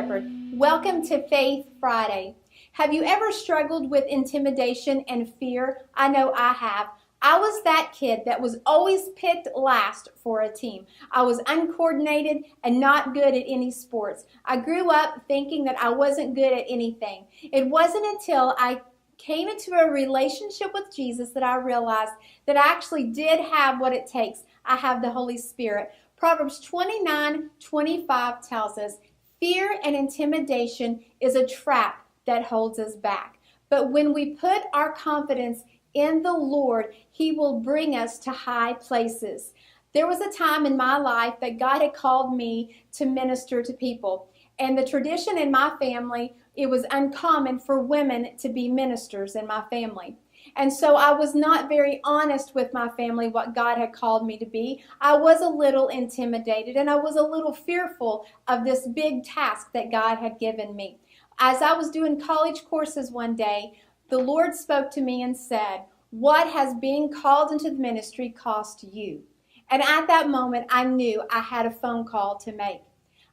Shepherd. Welcome to Faith Friday. Have you ever struggled with intimidation and fear? I know I have. I was that kid that was always picked last for a team. I was uncoordinated and not good at any sports. I grew up thinking that I wasn't good at anything. It wasn't until I came into a relationship with Jesus that I realized that I actually did have what it takes. I have the Holy Spirit. Proverbs 29:25 tells us, fear and intimidation is a trap that holds us back. But when we put our confidence in the Lord, He will bring us to high places. There was a time in my life that God had called me to minister to people. And the tradition in my family, it was uncommon for women to be ministers in my family. And so I was not very honest with my family what God had called me to be. I was a little intimidated and I was a little fearful of this big task that God had given me. As I was doing college courses one day, the Lord spoke to me and said, "What has being called into the ministry cost you?" And at that moment, I knew I had a phone call to make.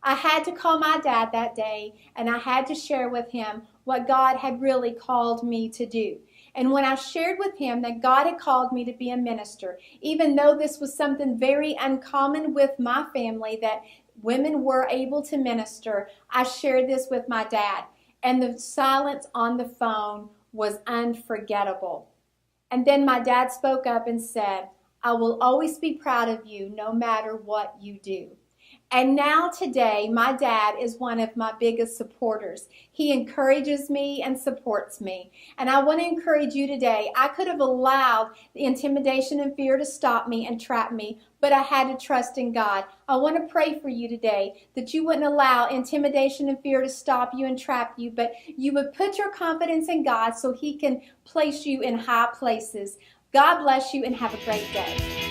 I had to call my dad that day, and I had to share with him what God had really called me to do. And when I shared with him that God had called me to be a minister, even though this was something very uncommon with my family, that women were able to minister, I shared this with my dad. And the silence on the phone was unforgettable. And then my dad spoke up and said, "I will always be proud of you no matter what you do." And now today, my dad is one of my biggest supporters. He encourages me and supports me. And I want to encourage you today. I could have allowed the intimidation and fear to stop me and trap me, but I had to trust in God. I want to pray for you today that you wouldn't allow intimidation and fear to stop you and trap you, but you would put your confidence in God so He can place you in high places. God bless you and have a great day.